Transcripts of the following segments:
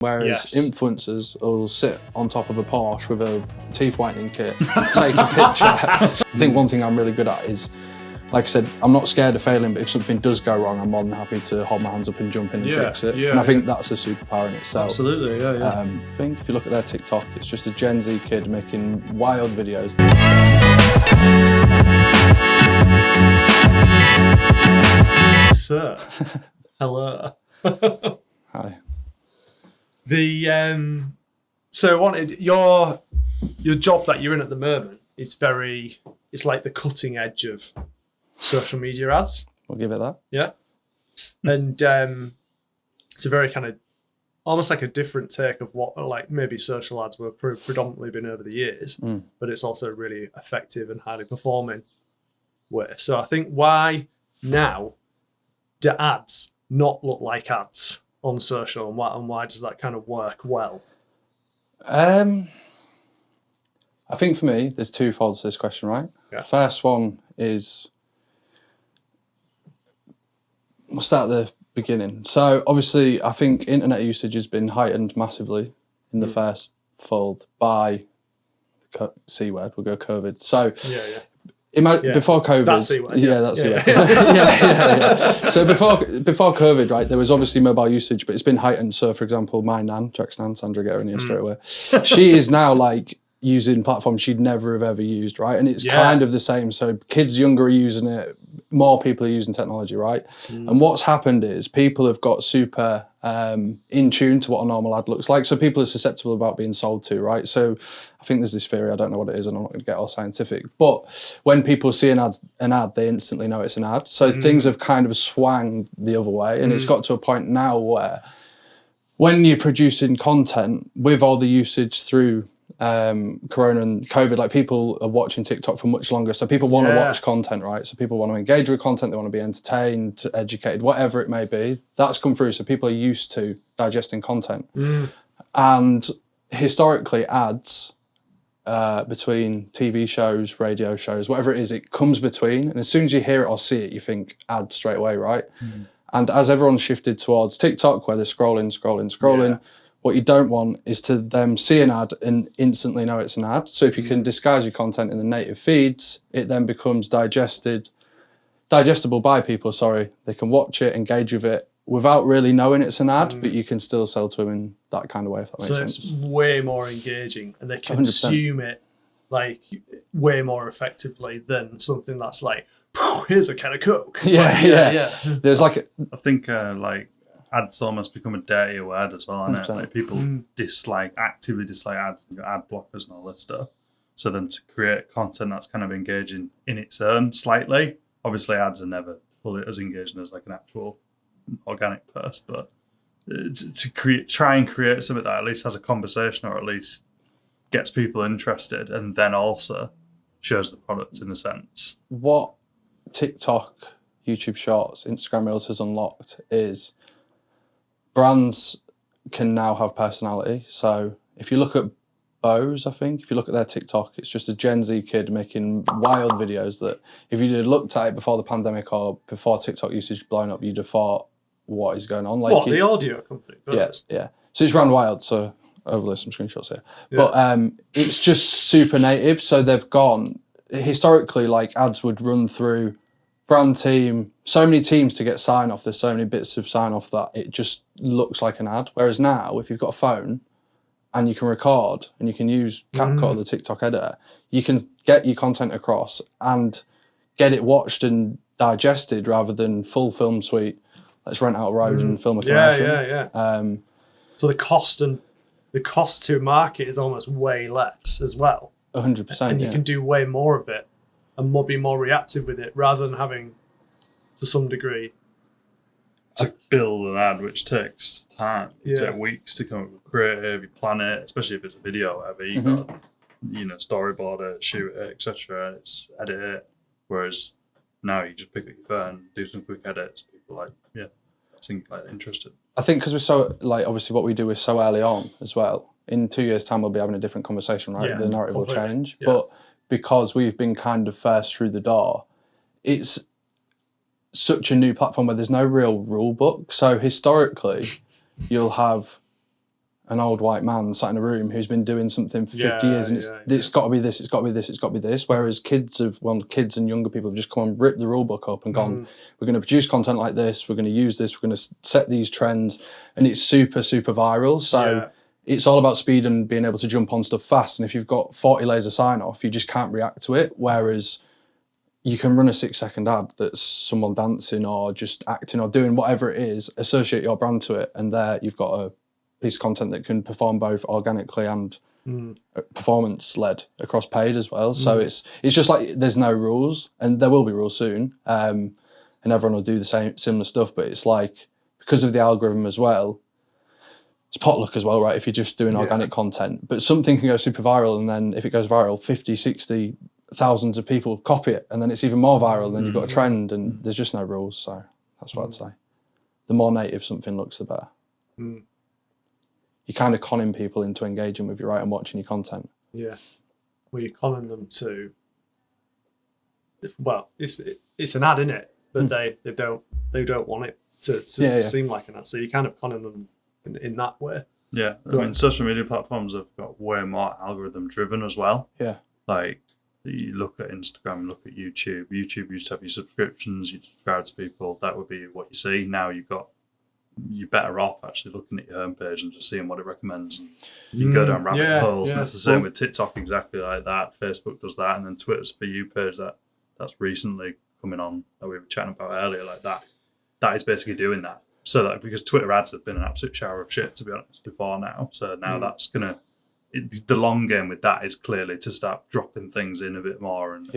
Whereas Yes. influencers will sit on top of a Porsche with a teeth whitening kit, take a picture. I think one thing I'm really good at is, like I said, I'm not scared of failing, but if something does go wrong, I'm more than happy to hold my hands up and jump in and fix it. And I think that's a superpower in itself. Absolutely, yeah. I think if you look at their TikTok, it's just a Gen Z kid making wild videos. Sir, hello. Hi. So I wanted your job that you're in at the moment is it's like the cutting edge of social media ads. We'll give it that. Yeah. And it's a very kind of almost like a different take of what like maybe social ads were predominantly been over the years, but it's also a really effective and highly performing way. So I think why now do ads not look like ads on social, and why does that kind of work well? I think for me, there's two folds to this question, right? Yeah. First one is, we'll start at the beginning. So obviously, I think internet usage has been heightened massively in the first fold by the C word. We'll go COVID. So before COVID, that's C word. That's C word. Yeah. So before COVID, right, there was obviously mobile usage, but it's been heightened. So for example, my nan, Jack's nan, Sandra, get her in here straight away. She is now like using platforms she'd never have ever used, right? And it's kind of the same. So kids younger are using it, more people are using technology, right? And what's happened is people have got super in tune to what a normal ad looks like. So people are susceptible about being sold to, right? So I think there's this theory, I don't know what it is, and I'm not going to get all scientific, but when people see an ad, they instantly know it's an ad. So things have kind of swung the other way, and it's got to a point now where when you're producing content with all the usage through Corona and COVID, like people are watching TikTok for much longer. So people want to watch content, right? So people want to engage with content, they want to be entertained, educated, whatever it may be. That's come through. So people are used to digesting content. And historically ads between TV shows, radio shows, whatever it is, it comes between. And as soon as you hear it or see it, you think ad straight away, right? And as everyone's shifted towards TikTok, where they're scrolling, what you don't want is to them see an ad and instantly know it's an ad. So if you can disguise your content in the native feeds, it then becomes digestible by people, They can watch it, engage with it without really knowing it's an ad, but you can still sell to them in that kind of way, if that makes sense. So it's way more engaging and they consume 100%. It like way more effectively than something that's like, here's a can of Coke. Yeah. There's like, I think like ads almost become a dirty word as well, isn't it? Like people actively dislike ads, and ad blockers and all this stuff. So then to create content that's kind of engaging in its own slightly, obviously ads are never fully as engaging as like an actual organic post, but to try and create something that at least has a conversation or at least gets people interested and then also shows the product in a sense. What TikTok, YouTube Shorts, Instagram Reels has unlocked is brands can now have personality. So if you look at BOSE, I think, if you look at their TikTok, it's just a Gen Z kid making wild videos that if you had looked at it before the pandemic or before TikTok usage blowing up, you'd have thought, what is going on? Like the audio company? BOSE. Yeah. So it's ran wild, so overlay some screenshots here. But it's just super native. So they've gone, historically, like ads would run through brand team, so many teams to get sign off. There's so many bits of sign off that it just looks like an ad. Whereas now, if you've got a phone and you can record and you can use CapCut or the TikTok editor, you can get your content across and get it watched and digested rather than full film suite. Let's rent out a road and film a commercial. So the cost to market is almost way less as well. 100%. And you can do way more of it and be more reactive with it rather than having, to some degree, to build an ad, which takes time. It takes weeks to come up with creative, you plan it, especially if it's a video or whatever. You got, storyboard it, shoot it, etc. It's edit it. Whereas now you just pick up your phone, do some quick edits. People seem like interested. I think because we're so obviously what we do is so early on as well. In 2 years' time, we'll be having a different conversation, right? The narrative will change, but because we've been kind of first through the door, it's such a new platform where there's no real rule book. So historically, you'll have an old white man sat in a room who's been doing something for 50 years, and it's got to be this, it's got to be this, it's got to be this. Whereas kids and younger people have just come and ripped the rule book up and gone, we're going to produce content like this, we're going to use this, we're going to set these trends, and it's super, super viral. So it's all about speed and being able to jump on stuff fast. And if you've got 40 layers of sign off, you just can't react to it. Whereas you can run a 6-second ad that's someone dancing or just acting or doing whatever it is, associate your brand to it, and there you've got a piece of content that can perform both organically and performance-led across paid as well. So it's just like there's no rules, and there will be rules soon, and everyone will do the similar stuff. But it's like, because of the algorithm as well, it's potluck as well, right? If you're just doing organic content, but something can go super viral, and then if it goes viral, 50, 60, thousands of people copy it, and then it's even more viral, and then you've got a trend, and there's just no rules. So that's what I'd say. The more native something looks, the better. You're kind of conning people into engaging with you, right, and watching your content. Yeah. Well, you're conning them to, well, it's an ad, isn't it? But they don't want it to seem like an ad. So you're kind of conning them in that way. Yeah. I mean, social media platforms have got way more algorithm driven as well. Yeah. Like, you look at Instagram, look at YouTube. YouTube used to have your subscriptions, you subscribe to people, that would be what you see. Now you're better off actually looking at your homepage and just seeing what it recommends. And you can go down rabbit holes, and it's the same with TikTok, exactly like that. Facebook does that, and then Twitter's For You page that's recently coming on, that we were chatting about earlier, like that. That is basically doing that. So that, because Twitter ads have been an absolute shower of shit, to be honest, before now. So now that's going to, the long game with that is clearly to start dropping things in a bit more. And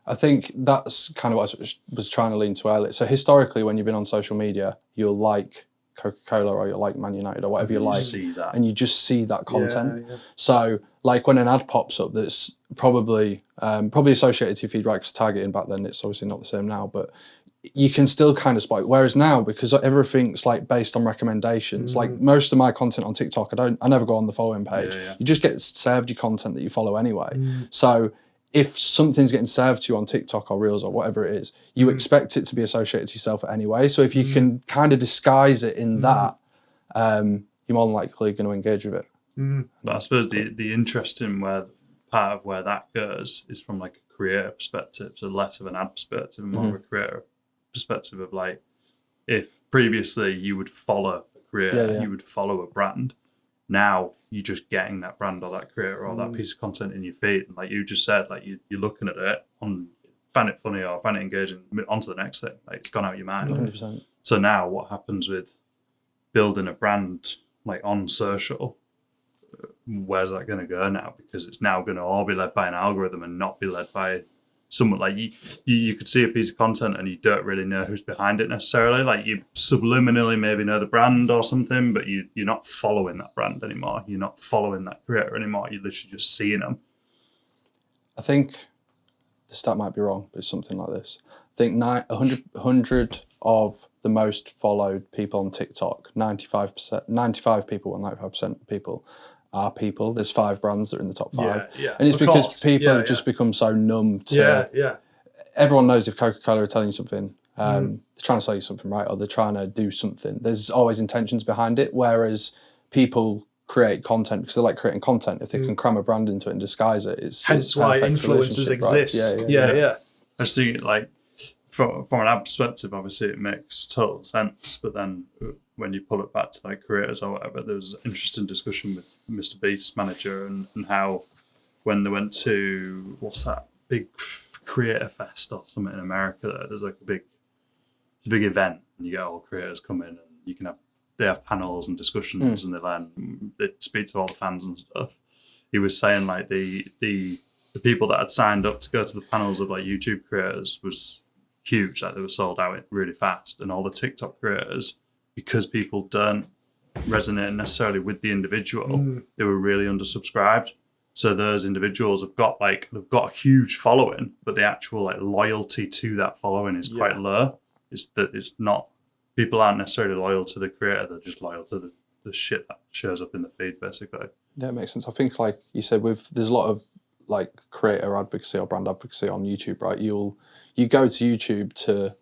I think that's kind of what I was trying to lean to earlier. So historically, when you've been on social media, you'll like Coca-Cola or you'll like Man United or whatever you like, and you just see that content. So like when an ad pops up that's probably associated to your feed, right, because targeting back then, it's obviously not the same now, but you can still kind of spot. Whereas now, because everything's like based on recommendations, like most of my content on TikTok, I never go on the following page. You just get served your content that you follow anyway. So if something's getting served to you on TikTok or Reels or whatever it is, you expect it to be associated to yourself anyway. So if you can kind of disguise it in that, you're more than likely going to engage with it. But I suppose the interesting part of where that goes is from like a creator perspective, so less of an ad perspective and more of a creator perspective of like, if previously you would follow a creator, you would follow a brand, now you're just getting that brand or that creator or that piece of content in your feed, and like you just said, like you're looking at it find it funny or find it engaging, onto the next thing, like it's gone out of your mind. 100%. So now what happens with building a brand like on social, where's that going to go now? Because it's now going to all be led by an algorithm and not be led by someone. Like you could see a piece of content and you don't really know who's behind it necessarily. Like you subliminally maybe know the brand or something, but you're not following that brand anymore. You're not following that creator anymore. You're literally just seeing them. I think the stat might be wrong, but it's something like this. I think 100 of the most followed people on TikTok, 95 people, or 95% of people are people. There's 5 brands that are in the top 5. And it's because people have just become so numb to everyone knows if Coca-Cola are telling you something, they're trying to sell you something, right? Or they're trying to do something. There's always intentions behind it, whereas people create content because they like creating content. If they can cram a brand into it and disguise it, it's why influencers exist. Right? I just think like from an ad perspective, obviously it makes total sense, but then when you pull it back to like creators or whatever, there was an interesting discussion with Mr. Beast's manager and how when they went to, what's that big creator fest or something in America, there's like a big event and you get all creators come in and they have panels and discussions and they speak to all the fans and stuff. He was saying like the people that had signed up to go to the panels of like YouTube creators was huge, like they were sold out really fast, and all the TikTok creators, because people don't resonate necessarily with the individual, they were really undersubscribed. So those individuals they've got a huge following, but the actual like loyalty to that following is quite low. It's not, people aren't necessarily loyal to the creator, they're just loyal to the shit that shows up in the feed, basically. Yeah, it makes sense. I think like you said, there's a lot of like creator advocacy or brand advocacy on YouTube, right? You go to YouTube to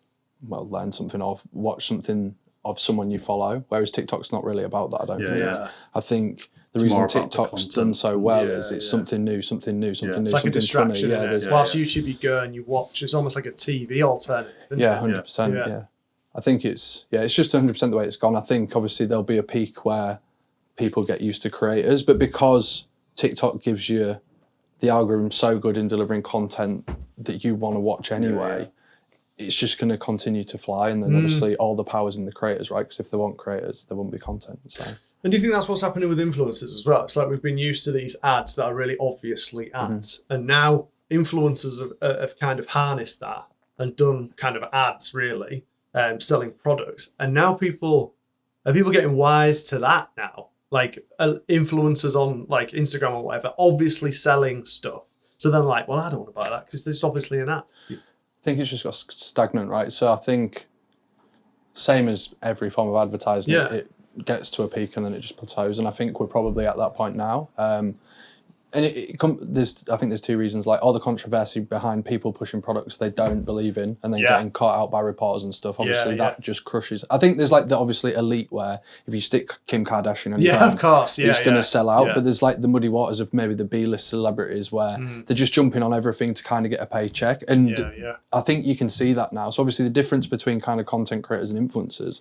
learn something or watch something of someone you follow, whereas TikTok's not really about that, I don't think. Yeah. I think the It's reason more about the TikTok's done so well is it's something new, something new, It's something like a distraction. funny. Yeah, Isn't it? Whilst YouTube, you go and you watch. It's almost like a TV alternative. Isn't yeah, it? 100%. Yeah. Yeah, I think it's just 100% the way it's gone. I think obviously there'll be a peak where people get used to creators, but because TikTok gives you the algorithm so good in delivering content that you want to watch anyway, it's just going to continue to fly. And then obviously all the power's in the creators, right? Because if they weren't creators, there wouldn't be content. So. And do you think that's what's happening with influencers as well? It's like we've been used to these ads that are really obviously ads, and now influencers have kind of harnessed that and done kind of ads, really, selling products. And now are people getting wise to that now? Like influencers on like Instagram or whatever, obviously selling stuff. So then like, well, I don't want to buy that because it's obviously an ad. I think it's just got stagnant, right? So I think same as every form of advertising, it gets to a peak and then it just plateaus. And I think we're probably at that point now. And I think there's two reasons, like all the controversy behind people pushing products they don't believe in and then getting caught out by reporters and stuff. Obviously, that just crushes. I think there's like the obviously elite where if you stick Kim Kardashian on your brand, of course, it's going to sell out. But there's like the muddy waters of maybe the B-list celebrities where they're just jumping on everything to kind of get a paycheck. And I think you can see that now. So obviously the difference between kind of content creators and influencers.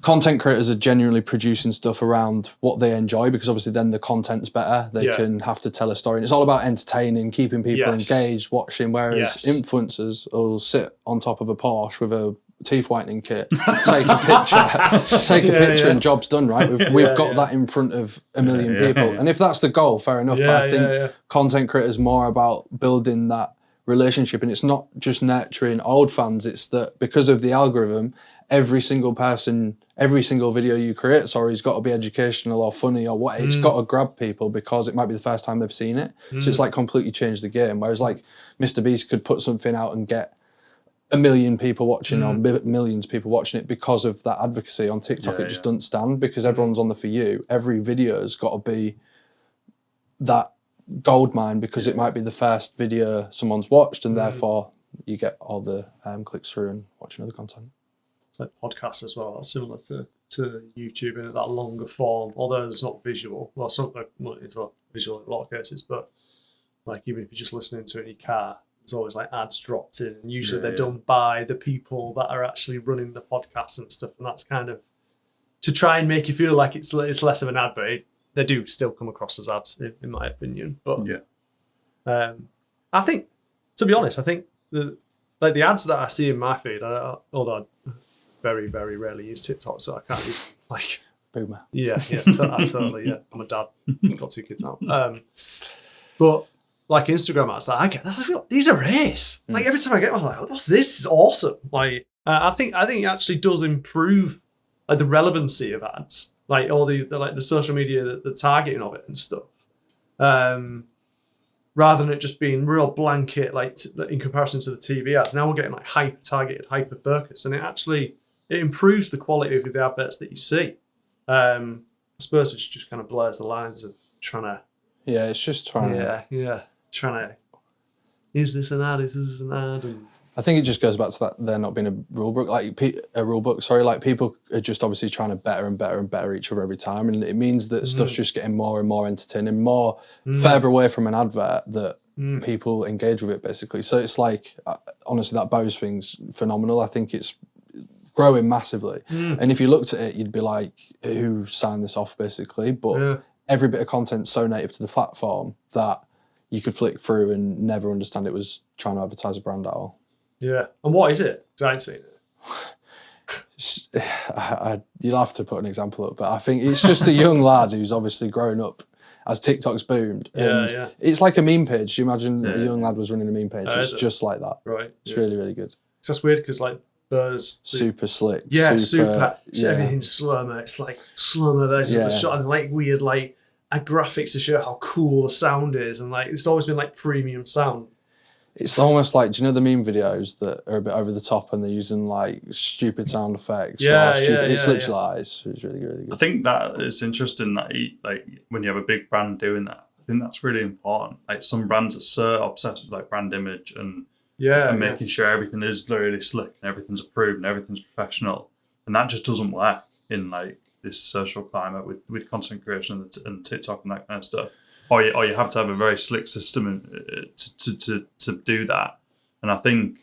Content creators are genuinely producing stuff around what they enjoy because obviously then the content's better. They can have to tell a story. And it's all about entertaining, keeping people engaged, watching, whereas influencers will sit on top of a Porsche with a teeth whitening kit, take a picture and job's done, right? We've got that in front of a million people. And if that's the goal, fair enough. But I think content creators more about building that relationship, and it's not just nurturing old fans, it's that because of the algorithm, every single video you create, has got to be educational or funny or what. It's got to grab people because it might be the first time they've seen it. So it's like completely changed the game. Whereas like Mr. Beast could put something out and get a million people watching or millions of people watching it because of that advocacy. On TikTok, it just doesn't stand because everyone's on the For You. Every video's got to be that gold mine because it might be the first video someone's watched and therefore you get all the clicks through and watching other content. Like podcasts as well, that's similar to YouTube in that longer form, although it's not visual. Well, it's not visual in a lot of cases, but like even if you're just listening to it in your car, there's always like ads dropped in, and usually they're done by the people that are actually running the podcast and stuff, and that's kind of to try and make you feel like it's less of an ad, but they do still come across as ads, in my opinion. But I think, to be honest, I think the ads that I see in my feed, although I very, very rarely use TikTok, so I can't be like boomer. I totally. I'm a dad, got 2 kids now. But like Instagram ads that I get, I feel like these are ace. Like every time I get one, I'm like, what's this? This is awesome. Like I think it actually does improve like the relevancy of ads, like all the social media, the targeting of it and stuff. Rather than it just being real blanket, like in comparison to the TV ads, now we're getting like hyper targeted, hyper focused, and it improves the quality of the adverts that you see. I suppose it just kind of blurs the lines of trying to. Yeah, it's just trying to. Trying to. Is this an ad? Is this an ad? And, I think it just goes back to that there not being a rule book. Like people are just obviously trying to better and better and better each other every time, and it means that stuff's just getting more and more entertaining, more further away from an advert that people engage with it basically. So it's like honestly, that BOSE thing's phenomenal. I think it's growing massively, and if you looked at it, you'd be like, who signed this off basically? But every bit of content's so native to the platform that you could flick through and never understand it was trying to advertise a brand at all. Yeah. And what is it? Because I ain't seen it. You'll have to put an example up, but I think it's just a young lad who's obviously grown up as TikTok's boomed. And it's like a meme page. You imagine a young lad was running a meme page. It's just like that. Right. It's really, really good. So that's weird because like BOSE. Super slick. Yeah, super. Everything's slow-mo. It's like slow-mo versions of the shot and like weird like graphics to show how cool the sound is. And like it's always been like premium sound. It's almost like, do you know the meme videos that are a bit over the top and they're using like stupid sound effects? It's literally like, it's really, really good. I think that it's interesting that like when you have a big brand doing that, I think that's really important. Like some brands are so obsessed with like brand image and making sure everything is really slick and everything's approved and everything's professional. and that just doesn't work in like this social climate with content creation and TikTok and that kind of stuff. Or you have to have a very slick system to do that. And I think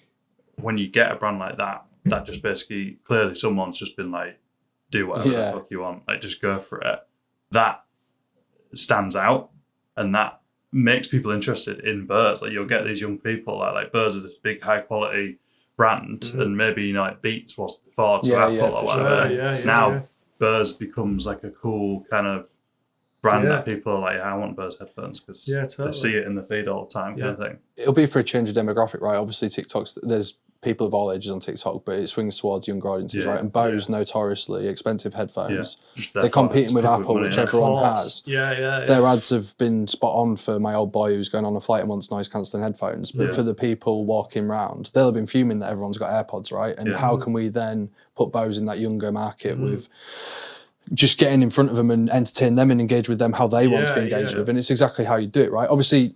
when you get a brand like that just basically clearly someone's just been like, do whatever the fuck you want, like just go for it. That stands out, and that makes people interested in BOSE. Like you'll get these young people like BOSE is this big high quality brand, and maybe like Beats was before to Apple or whatever. Now BOSE becomes like a cool kind of brand that people are like, I want BOSE headphones because they see it in the feed all the time, kind of thing. It'll be for a change of demographic, right? Obviously, there's people of all ages on TikTok, but it swings towards younger audiences, right? And BOSE, notoriously expensive headphones. They're competing with Apple, which everyone has. Their ads have been spot on for my old boy who's going on a flight and wants noise cancelling headphones. But for the people walking around, they'll have been fuming that everyone's got AirPods, right? And how can we then put BOSE in that younger market with just getting in front of them and entertain them and engage with them how they want to be engaged with? And it's exactly how you do it, right? Obviously,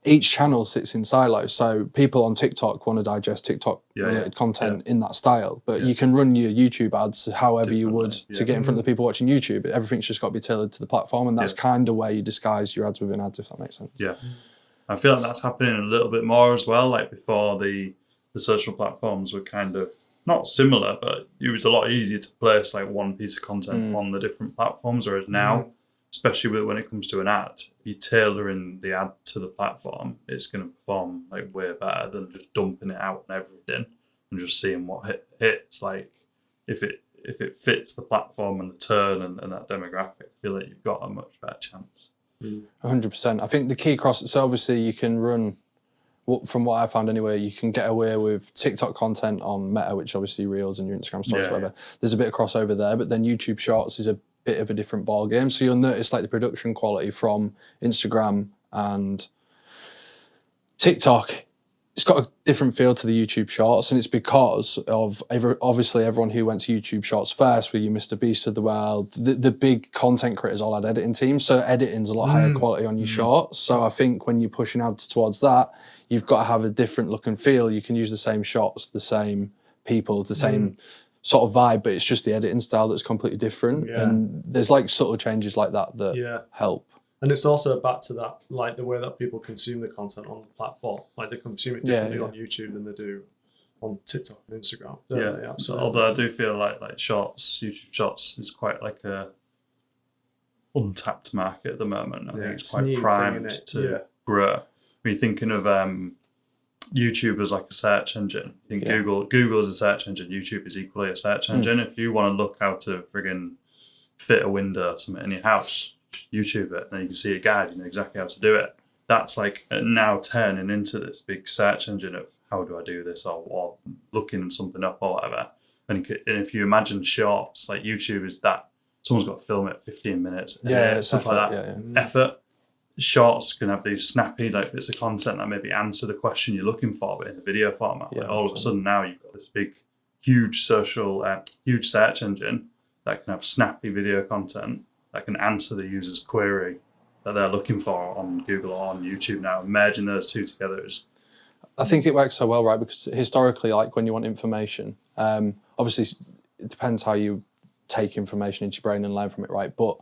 each channel sits in silos, so people on TikTok want to digest TikTok related content in that style, but you can run your YouTube ads however you would to get in front of the people watching YouTube. Everything's just got to be tailored to the platform, and that's kind of where you disguise your ads within ads, if that makes sense. I feel like that's happening a little bit more as well. Like before, the social platforms were kind of not similar, but it was a lot easier to place like one piece of content on the different platforms, whereas now, especially when it comes to an ad, if you're tailoring the ad to the platform, it's going to perform like way better than just dumping it out on everything and just seeing what hits. Like if it fits the platform and the turn and that demographic, I feel like you've got a much better chance. 100%. I think the key so obviously you can run, from what I found anyway, you can get away with TikTok content on Meta, which obviously Reels and your Instagram stories, whatever. There's a bit of crossover there, but then YouTube Shorts is a bit of a different ball game. So you'll notice like the production quality from Instagram and TikTok, it's got a different feel to the YouTube Shorts, and it's because of obviously everyone who went to YouTube Shorts first, with your Mr. Beast of the world, the big content creators all had editing teams, so editing's a lot higher quality on your Shorts. So I think when you're pushing ads towards that, you've got to have a different look and feel. You can use the same shots, the same people, the same sort of vibe, but it's just the editing style that's completely different. And there's like subtle changes like that help. And it's also back to that, like the way that people consume the content on the platform. Like they consume it differently on YouTube than they do on TikTok and Instagram. Absolutely. Although I do feel like Shorts, YouTube Shorts is quite like a untapped market at the moment. I think it's quite primed to grow. When you're thinking of YouTube as like a search engine, I think Google is a search engine, YouTube is equally a search engine. If you want to look how to friggin' fit a window or something in your house, YouTube it, and then you can see a guide, you know exactly how to do it. That's like now turning into this big search engine of how do I do this, or looking something up or whatever. And if you imagine Shorts, like YouTube is that someone's got to film it 15 minutes, stuff like that. Effort. Shorts can have these snappy like bits of content that maybe answer the question you're looking for, but in a video format. Like all of a sudden now you've got this big, huge huge search engine that can have snappy video content that can answer the user's query that they're looking for on Google or on YouTube now. Merging those two together is... I think it works so well, right? Because historically, like when you want information, obviously it depends how you take information into your brain and learn from it, right? But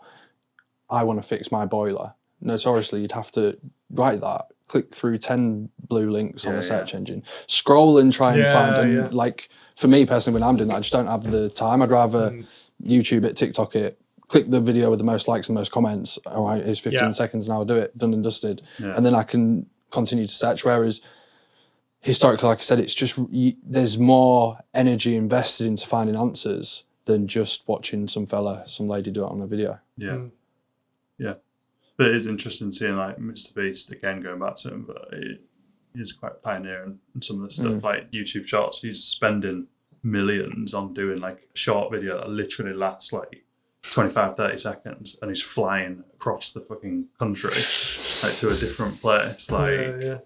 I want to fix my boiler. Notoriously, you'd have to write that, click through 10 blue links on the search engine, scroll and try and find. And like for me personally, when I'm doing that, I just don't have the time. I'd rather YouTube it, TikTok it, click the video with the most likes and the most comments. All right, it's 15 seconds now, I'll do it, done and dusted. And then I can continue to search. Whereas historically, like I said, it's just, there's more energy invested into finding answers than just watching some lady do it on a video. But it is interesting seeing like Mr. Beast, again, going back to him, but he's quite pioneering in some of the stuff, like YouTube Shorts. He's spending millions on doing like a short video that literally lasts like 25, 30 seconds, and he's flying across the fucking country like to a different place, like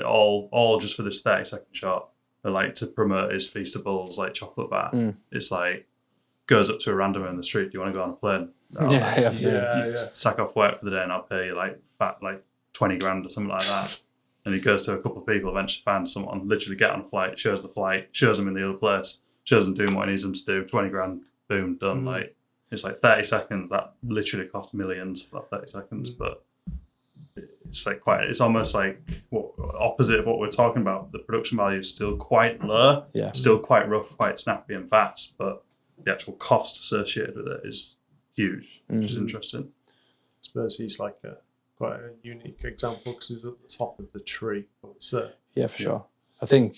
all just for this 30-second shot. But like to promote his Feastables like chocolate bar, it's like goes up to a randomer in the street. Do you want to go on a plane? You sack off work for the day and I'll pay you like 20 grand or something like that. And he goes to a couple of people, eventually finds someone, literally get on a flight, shows the flight, shows them in the other place, shows them doing what he needs them to do, 20 grand, boom, done. Like it's like 30 seconds. That literally cost millions for that 30 seconds, but it's like it's almost like opposite of what we're talking about. The production value is still quite low, still quite rough, quite snappy and fast, but the actual cost associated with it is huge, which is interesting. I suppose he's like quite a unique example because he's at the top of the tree. So yeah, for sure. I think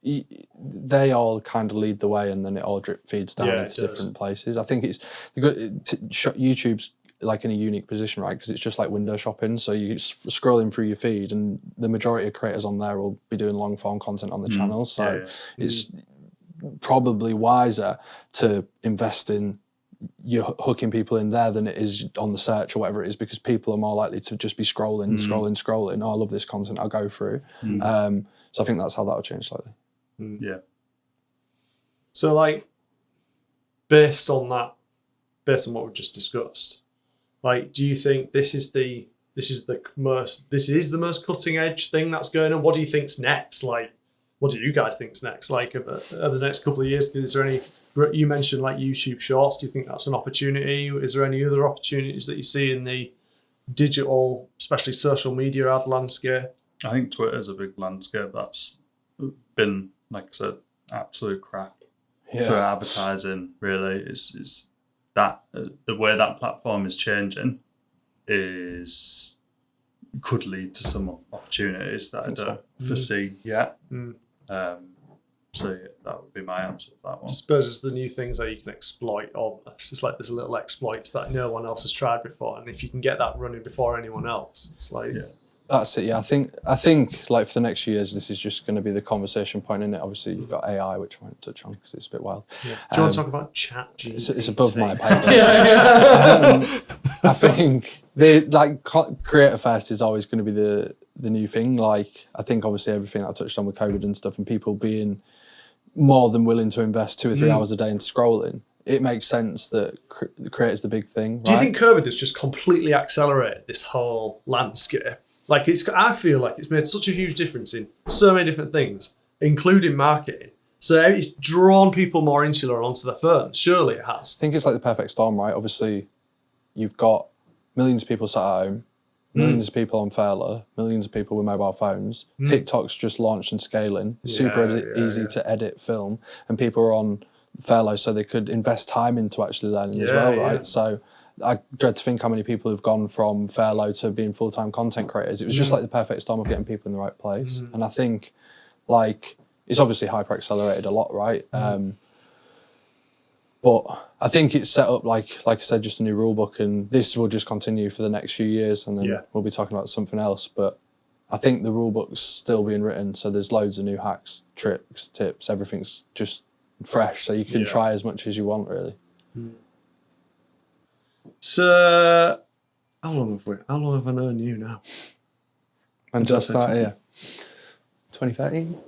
they all kind of lead the way, and then it all drip feeds down into different places. I think it's YouTube's like in a unique position, right? Because it's just like window shopping. So you're scrolling through your feed, and the majority of creators on there will be doing long form content on the channel. So it's probably wiser to invest in you're hooking people in there than it is on the search or whatever it is, because people are more likely to just be scrolling. Oh, I love this content, I'll go through. So I think that's how that'll change slightly. Yeah. So like, based on what we've just discussed, like, do you think this is the most cutting edge thing that's going on? What do you think's next? Like, what do you guys think's next? Like, over the next couple of years, is there any? You mentioned like YouTube Shorts. Do you think that's an opportunity? Is there any other opportunities that you see in the digital, especially social media ad landscape? I think Twitter's a big landscape that's been, like I said, absolute crap for advertising. Really, is that the way that platform is changing could lead to some opportunities that I don't foresee yet. So yeah, that would be my answer to that one. I suppose it's the new things that you can exploit almost. It's like there's little exploits that no one else has tried before, and if you can get that running before anyone else, it's like that's it. Yeah, I think like for the next few years, this is just going to be the conversation point in it. Obviously, you've got AI, which I won't touch on because it's a bit wild. Yeah. Do you want to talk about ChatGPT? It's above my pay grade. I think creator first is always going to be the new thing. Like, I think obviously everything that I touched on with COVID and stuff, and people being more than willing to invest 2 or 3 hours a day into scrolling, it makes sense that the creator's the big thing. Right? Do you think COVID has just completely accelerated this whole landscape? Like, I feel like it's made such a huge difference in so many different things, including marketing. So it's drawn people more insular onto their phones. Surely it has. I think it's like the perfect storm, right? Obviously, you've got millions of people sat at home, millions of people on furlough, millions of people with mobile phones. TikTok's just launched and scaling. It's super easy to edit, film, and people are on furlough, so they could invest time into actually learning as well, right? So I dread to think how many people have gone from furlough to being full-time content creators. It was just like the perfect storm of getting people in the right place. And I think, like, it's obviously hyper-accelerated a lot, right? But I think it's set up, like I said, just a new rule book, and this will just continue for the next few years, and then we'll be talking about something else. But I think the rule book's still being written, so there's loads of new hacks, tricks, tips, everything's just fresh, so you can try as much as you want, really. So, how long have I known you now? When did I start here? 2013?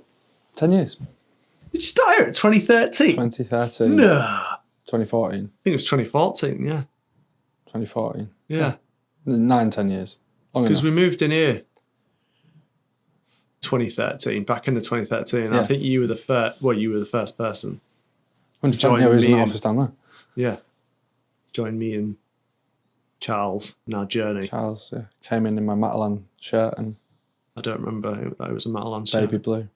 10 years. Did you start here at 2013? 2013. No. 2014. I think it was 2014, yeah. 2014. Yeah. 9-10 years. Because we moved in here 2013, back into 2013. And I think you were the first person. 100%, there was an office down there. Yeah. Joined me and Charles in our journey. Charles came in my Matalan shirt and... I don't remember that it was a Matalan shirt. Baby blue.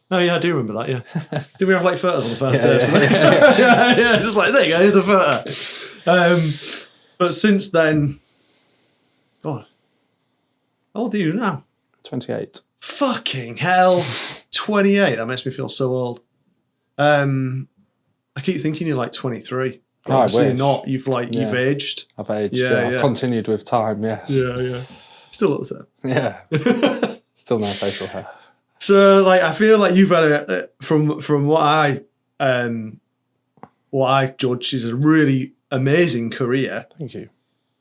Oh yeah, I do remember that, yeah. Did we have like photos on the first day? Yeah, just like, there you go, here's a photo. But since then, God, how old are you now? 28. Fucking hell. 28, that makes me feel so old. I keep thinking you're like 23. Oh, obviously not. You've aged. I've aged. I've continued with time. Yes. Yeah. Still look the same. Yeah. Still no facial hair. So, like, I feel like you've had from what I judge is a really amazing career. Thank you.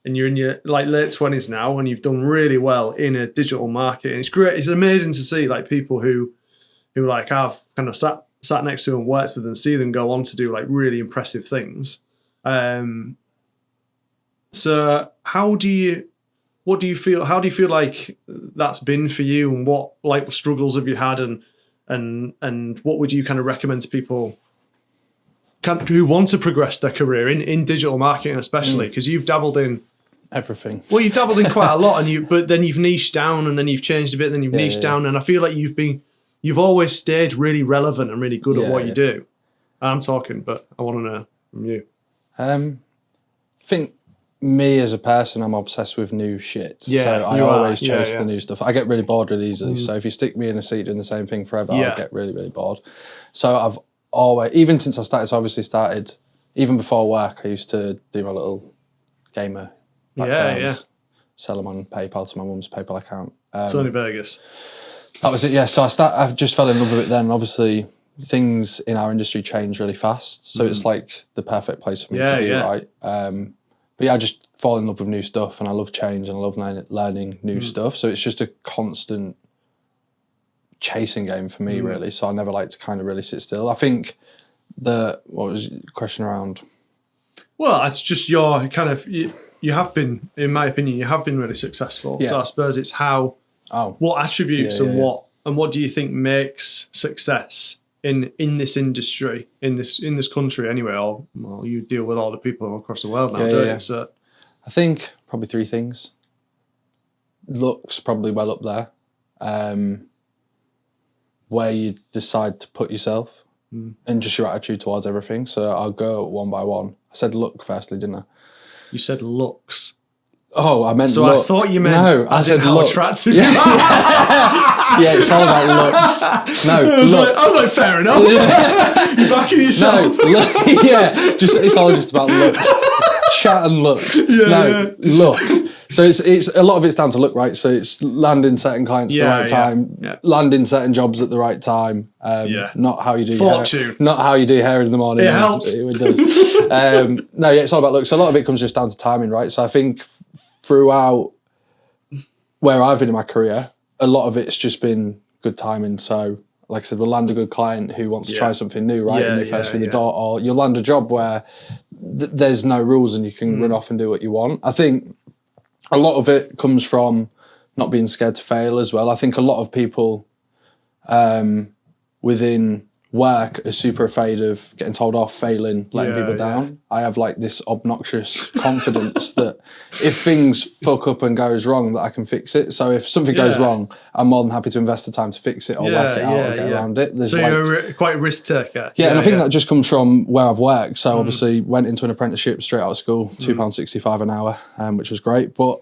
And you're in your late 20s now, and you've done really well in a digital market. And it's great. It's amazing to see like people who like I've kind of sat next to and worked with and see them go on to do like really impressive things. So how do you feel like that's been for you, and what like struggles have you had, and what would you kind of recommend to people who want to progress their career in digital marketing, especially because you've dabbled in everything. Well, you've dabbled in quite a lot, but then you've niched down, and then you've changed a bit, and then you've niched down, and I feel like you've always stayed really relevant and really good at what you do. I'm talking, but I want to know from you. I think me as a person, I'm obsessed with new shit. Yeah, so I always chase the new stuff. I get really bored really easily. So if you stick me in a seat doing the same thing forever, I'll get really, really bored. So I've always, even since I started, so obviously started, even before work, I used to do my little gamer backgrounds, sell them on PayPal to my mum's PayPal account. Sony Vegas. That was it, yeah. So I just fell in love with it then. Obviously, things in our industry change really fast. So it's like the perfect place for me to be, right? But yeah, I just fall in love with new stuff, and I love change, and I love learning new stuff. So it's just a constant chasing game for me, really. So I never like to kind of really sit still. I think what was your question around? Well, it's just your kind of, you have been, in my opinion, you have been really successful. Yeah. So I suppose it's what attributes and what do you think makes success in this industry, in this country anyway, or well, you deal with all the people across the world now, don't you? So I think probably 3 things. Looks probably well up there. Where you decide to put yourself and just your attitude towards everything. So I'll go one by one. I said look firstly, didn't I? You said looks. Oh, I meant so look. I thought you meant as in how attractive you are. Yeah, it's all about looks. No, I was like, fair enough. You're backing yourself. No, it's all just about looks. Chat and looks. Look. So it's a lot of it's down to look, right? So it's landing certain clients at the right time, landing certain jobs at the right time. Not how you do hair, not how you do hair in the morning. It helps. It does. It's all about look. So a lot of it comes just down to timing, right? So I think throughout where I've been in my career, a lot of it's just been good timing. So like I said, we'll land a good client who wants to try something new, right? And you're first through the door, or you'll land a job where there's no rules and you can run off and do what you want. I think a lot of it comes from not being scared to fail as well. I think a lot of people within work are super afraid of getting told off, failing, letting people down. I have like this obnoxious confidence that if things fuck up and goes wrong, that I can fix it. So if something goes wrong, I'm more than happy to invest the time to fix it or work it out or get around it. So you're quite a risk taker. Yeah, and I think that just comes from where I've worked. So obviously went into an apprenticeship straight out of school, £2.65 an hour, which was great. But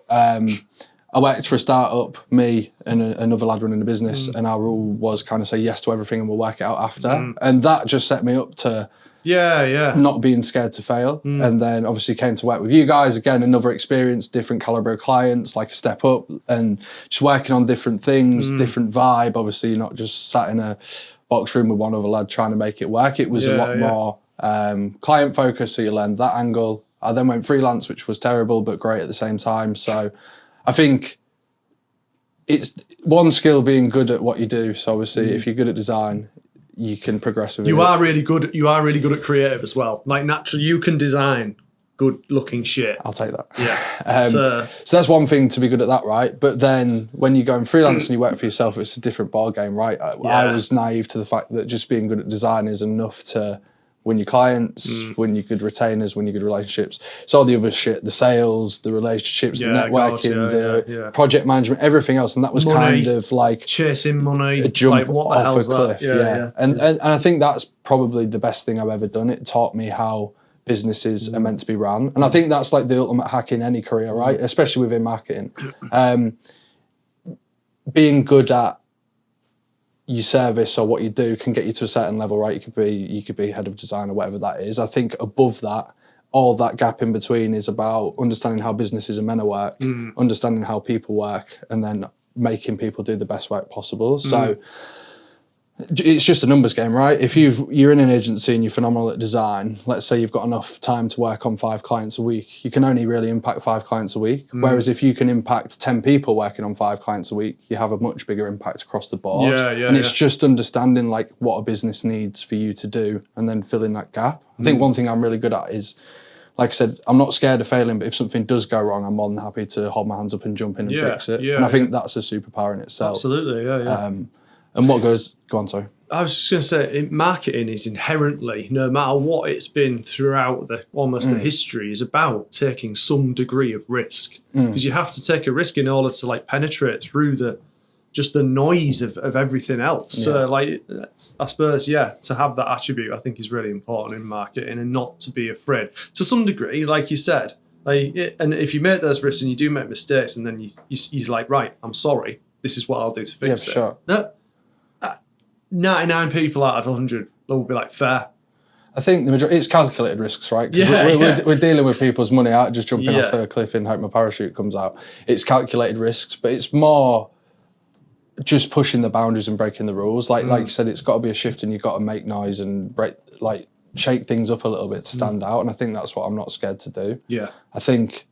I worked for a startup, me and another lad running the business, and our rule was kind of say yes to everything and we'll work it out after. And that just set me up to not being scared to fail. And then obviously came to work with you guys, again, another experience, different caliber of clients, like a step up, and just working on different things, different vibe. Obviously, you're not just sat in a box room with one other lad trying to make it work. It was a lot more client focused, so you learned that angle. I then went freelance, which was terrible, but great at the same time. So I think it's one skill being good at what you do. So obviously, if you're good at design, you can progress with it. You are really good at creative as well. Like naturally, you can design good looking shit. I'll take that. Yeah. So that's one thing to be good at that, right? But then when you go in freelance and you work for yourself, it's a different ball game, right? I was naive to the fact that just being good at design is enough to win your clients, win your good retainers, win your good relationships. So all the other shit, the sales, the relationships, the networking, the project management, everything else. And that was kind of like chasing money, a jump like, what the off a cliff. Yeah. And I think that's probably the best thing I've ever done. It taught me how businesses are meant to be run. And I think that's like the ultimate hack in any career, right? Especially within marketing. Being good at your service or what you do can get you to a certain level, right? You could be head of design or whatever that is. I think above that, all that gap in between is about understanding how businesses are meant to work, understanding how people work, and then making people do the best work possible. So it's just a numbers game, right? If you're in an agency and you're phenomenal at design, let's say you've got enough time to work on 5 clients a week, you can only really impact 5 clients a week. Whereas if you can impact 10 people working on 5 clients a week, you have a much bigger impact across the board. And it's just understanding like what a business needs for you to do and then filling that gap. I think one thing I'm really good at is, like I said, I'm not scared of failing, but if something does go wrong, I'm more than happy to hold my hands up and jump in and fix it. And I think that's a superpower in itself. Absolutely, And what goes on, sorry. I was just going to say, marketing is inherently, no matter what it's been throughout the history, is about taking some degree of risk, because you have to take a risk in order to like penetrate through the noise of everything else. Yeah. So like, I suppose, to have that attribute, I think is really important in marketing, and not to be afraid to some degree, like you said. And if you make those risks and you do make mistakes, and then you're like, right, I'm sorry, this is what I'll do to fix it. Sure. 99 people out of 100 will be like, fair. I think the majority, it's calculated risks, right? We're dealing with people's money out, just jumping off a cliff and hope my parachute comes out. It's calculated risks, but it's more just pushing the boundaries and breaking the rules. Like you said, it's got to be a shift, and you've got to make noise and shake things up a little bit to stand out. And I think that's what I'm not scared to do. Yeah. I think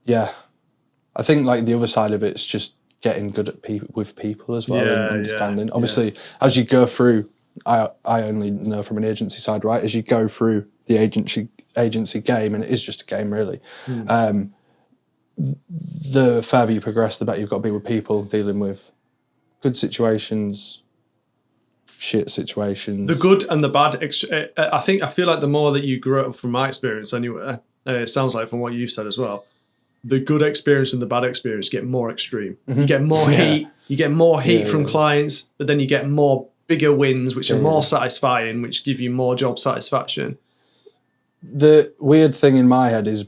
like the other side of it is just getting good at with people as well, and understanding. Obviously, as you go through, I only know from an agency side, right? As you go through the agency game, and it is just a game really, the further you progress, the better you've got to be with people, dealing with good situations, shit situations. The good and the bad. I feel like the more that you grow up, from my experience anyway, and it sounds like from what you've said as well, the good experience and the bad experience get more extreme. You get more heat. You get more heat from clients, but then you get more bigger wins, which are more satisfying, which give you more job satisfaction. The weird thing in my head is,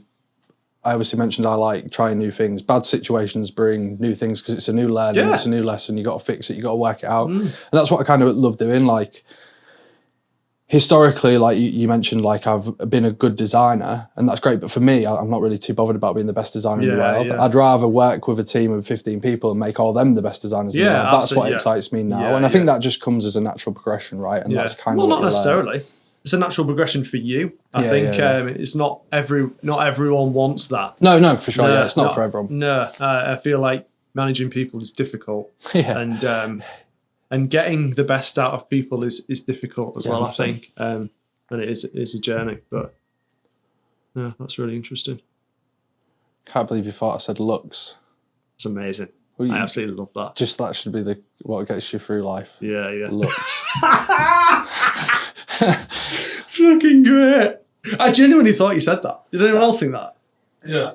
I obviously mentioned I like trying new things. Bad situations bring new things because it's a new learning, it's a new lesson. You got to fix it, you got to work it out, and that's what I kind of love doing. Like, historically, like you mentioned, like I've been a good designer, and that's great. But for me, I'm not really too bothered about being the best designer in the world. Yeah. I'd rather work with a team of 15 people and make all them the best designers in the world. That's what excites me now. And I think that just comes as a natural progression, right? And that's kind of not necessarily. It's a natural progression for you. I think it's not everyone wants that. No, for sure. It's not for everyone. No, I feel like managing people is difficult. And getting the best out of people is difficult as well, I think. And it's a journey, but yeah, that's really interesting. Can't believe you thought I said looks. It's amazing. I absolutely love that. Just that should be what gets you through life. Yeah. Looks. It's fucking great. I genuinely thought you said that. Did anyone else think that? Yeah.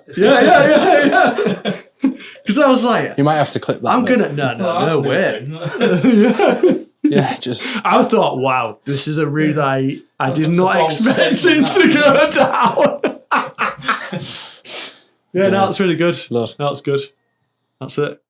Because I was like, you might have to clip that. No way. Just. I thought, wow, this is a route I did not expect him to go down. That's really good. That's good. That's it.